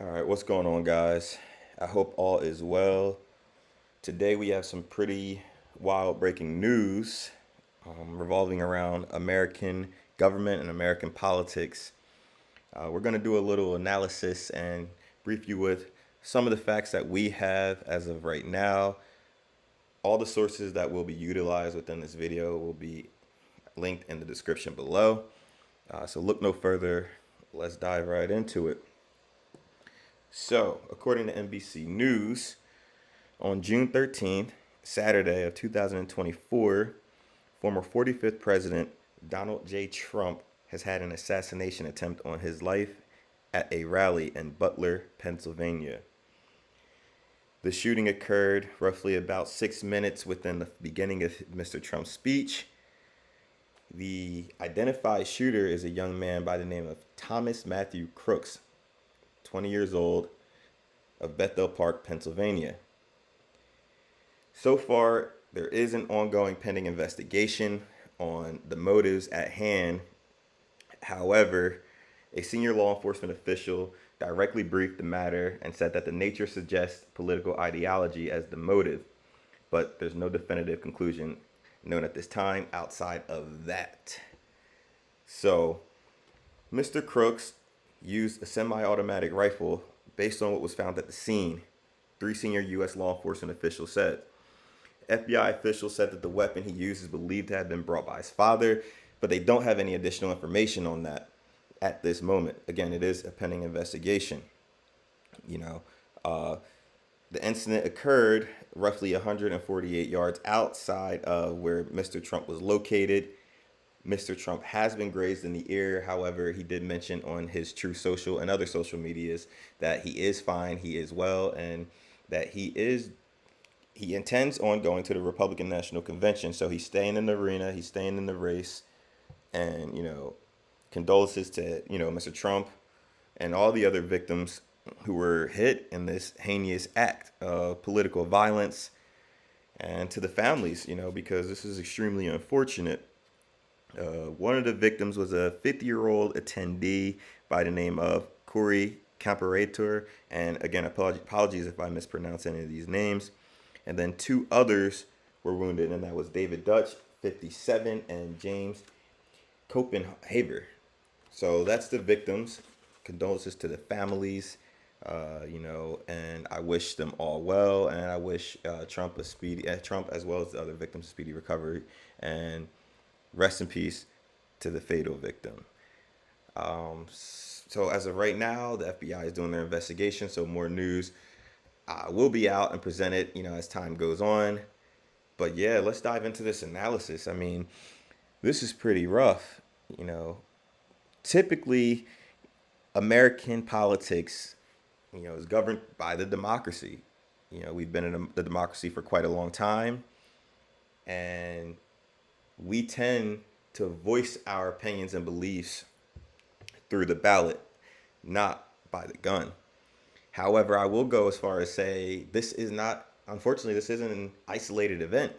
All right, what's going on, guys? I hope all is well. Today we have some pretty wild breaking news revolving around American government and American politics. We're going to do a little analysis and brief you with some of the facts that we have as of right now. All the sources that will be utilized within this video will be linked in the description below. So look no further. Let's dive right into it. So, according to NBC News, on June 13th, Saturday of 2024, former 45th President Donald J. Trump has had an assassination attempt on his life at a rally in Butler, Pennsylvania. The shooting occurred roughly about 6 minutes within the beginning of Mr. Trump's speech. The identified shooter is a young man by the name of Thomas Matthew Crooks, 20 years old, of Bethel Park, Pennsylvania. So far, there is an ongoing pending investigation on the motives at hand. However, a senior law enforcement official directly briefed the matter and said that the nature suggests political ideology as the motive, but there's no definitive conclusion known at this time outside of that. So, Mr. Crooks used a semi-automatic rifle based on what was found at the scene, three senior U.S. law enforcement officials said. FBI officials said that the weapon he used is believed to have been brought by his father, but they don't have any additional information on that at this moment. Again, it is a pending investigation. The incident occurred roughly 148 yards outside of where Mr. Trump was located. Mr. Trump has been grazed in the ear. However, he did mention on his True Social and other social medias that he is fine, he is well, and that he intends on going to the Republican National Convention. So he's staying in the arena, he's staying in the race, and condolences to Mr. Trump and all the other victims who were hit in this heinous act of political violence, and to the families, because this is extremely unfortunate. One of the victims was a 50-year-old attendee by the name of Corey Comparator. And again, apologies if I mispronounce any of these names. And then two others were wounded, and that was David Dutch, 57, and James Copenhaver. So that's the victims. Condolences to the families, and I wish them all well, and I wish Trump as well as the other victims a speedy recovery, and rest in peace to the fatal victim. So as of right now, the FBI is doing their investigation. So more news will be out and presented, as time goes on. But yeah, let's dive into this analysis. I mean, this is pretty rough. Typically, American politics, is governed by the democracy. We've been in the democracy for quite a long time, and we tend to voice our opinions and beliefs through the ballot, not by the gun. However, I will go as far as say unfortunately, this isn't an isolated event.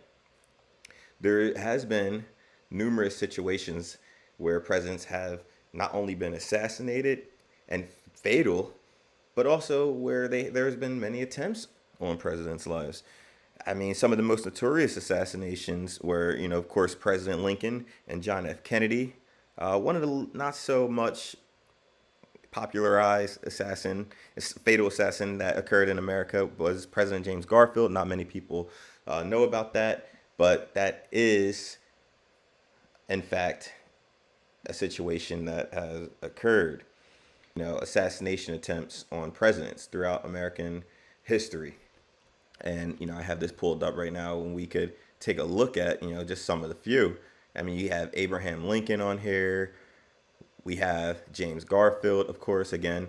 There has been numerous situations where presidents have not only been assassinated and fatal, but also where there's been many attempts on presidents' lives. I mean, some of the most notorious assassinations were, of course, President Lincoln and John F. Kennedy. One of the not so much popularized fatal assassin that occurred in America was President James Garfield. Not many people know about that, but that is, in fact, a situation that has occurred. Assassination attempts on presidents throughout American history. And, I have this pulled up right now, and we could take a look at, just some of the few. I mean, you have Abraham Lincoln on here. We have James Garfield, of course, again.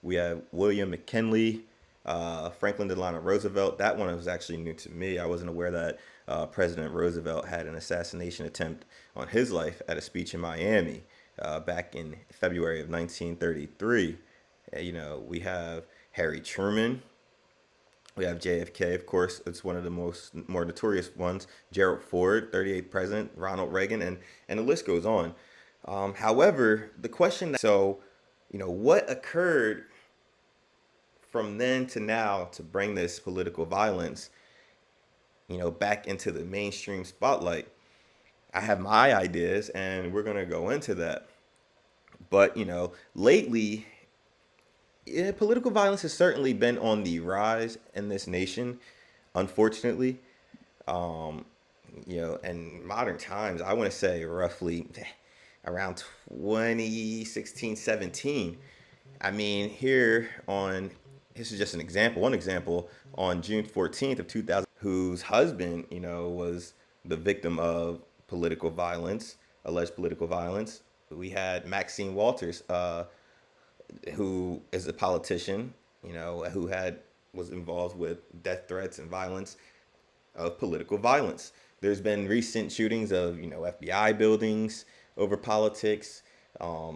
We have William McKinley, Franklin Delano Roosevelt. That one was actually new to me. I wasn't aware that President Roosevelt had an assassination attempt on his life at a speech in Miami back in February of 1933. We have Harry Truman. We have JFK, of course. It's one of the more notorious ones. Gerald Ford, 38th president, Ronald Reagan, and the list goes on. However, the question, what occurred from then to now to bring this political violence, back into the mainstream spotlight. I have my ideas, and we're gonna go into that. But lately, yeah, political violence has certainly been on the rise in this nation, unfortunately. Um, in modern times, I want to say roughly around 2016, 17. I mean, this is just an example, one example, on June 14th of 2000, whose husband, was the victim of political violence, alleged political violence. We had Maxine Walters, who is a politician, was involved with death threats and violence of political violence. There's been recent shootings of FBI buildings over politics, a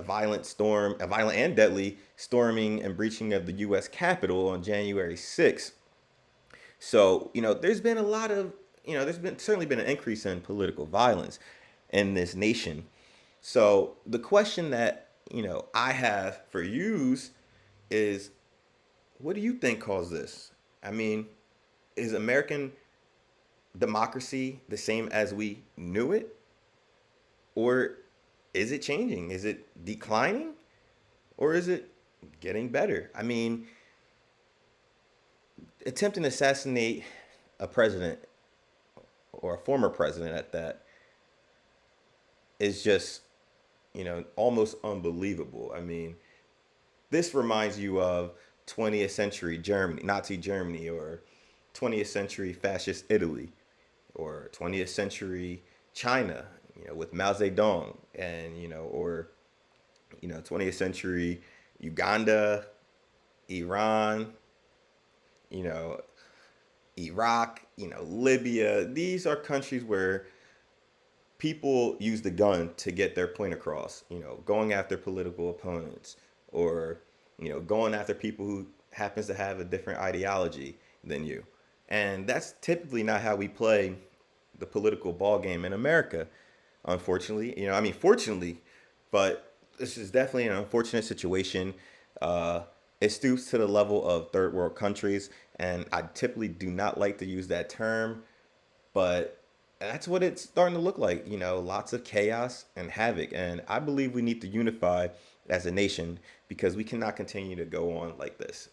violent storm, a violent and deadly storming and breaching of the U.S. Capitol on January 6th. So there's been a lot of there's been certainly been an increase in political violence in this nation. So the question that I have for yous is, what do you think caused this? I mean, is American democracy the same as we knew it? Or is it changing? Is it declining? Or is it getting better? I mean, attempting to assassinate a president, or a former president at that, is just, almost unbelievable. I mean, this reminds you of 20th century Germany, Nazi Germany, or 20th century fascist Italy, or 20th century China, with Mao Zedong, and, or, 20th century Uganda, Iran, you know, Iraq, Libya. These are countries where people use the gun to get their point across, going after political opponents, or, going after people who happens to have a different ideology than you. And that's typically not how we play the political ball game in America, unfortunately. Fortunately, but this is definitely an unfortunate situation. Uh, it stoops to the level of third world countries, and I typically do not like to use that term, but that's what it's starting to look like. Lots of chaos and havoc, and I believe we need to unify as a nation, because we cannot continue to go on like this.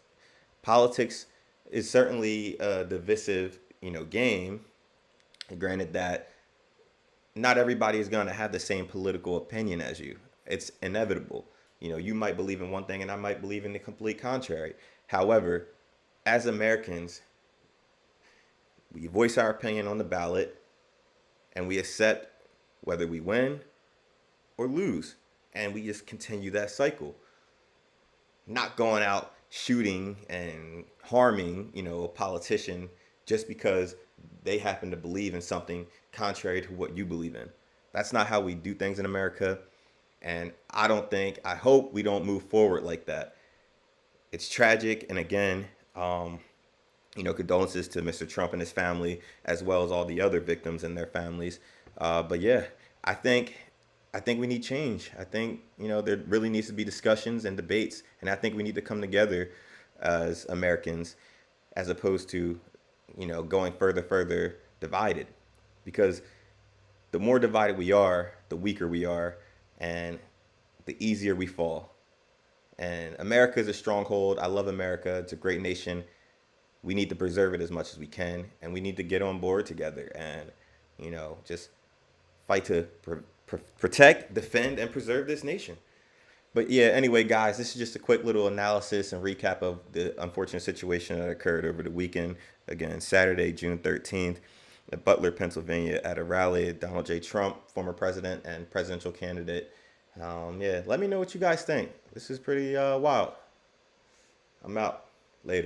Politics is certainly a divisive, game. Granted that not everybody is going to have the same political opinion as you. It's inevitable. You might believe in one thing and I might believe in the complete contrary. However, as Americans, we voice our opinion on the ballot, and we accept whether we win or lose. And we just continue that cycle. Not going out shooting and harming, a politician just because they happen to believe in something contrary to what you believe in. That's not how we do things in America. And I hope we don't move forward like that. It's tragic. And again, condolences to Mr. Trump and his family, as well as all the other victims and their families. But yeah, I think I think we need change. I think there really needs to be discussions and debates, and I think we need to come together as Americans, as opposed to going further divided, because the more divided we are, the weaker we are, and the easier we fall. And America is a stronghold. I love America. It's a great nation. We need to preserve it as much as we can, and we need to get on board together and just fight to protect, defend, and preserve this nation. But yeah, anyway, guys, this is just a quick little analysis and recap of the unfortunate situation that occurred over the weekend. Again, Saturday, June 13th, in Butler, Pennsylvania, at a rally. Donald J. Trump, former president and presidential candidate. Yeah, let me know what you guys think. This is pretty wild. I'm out. Later.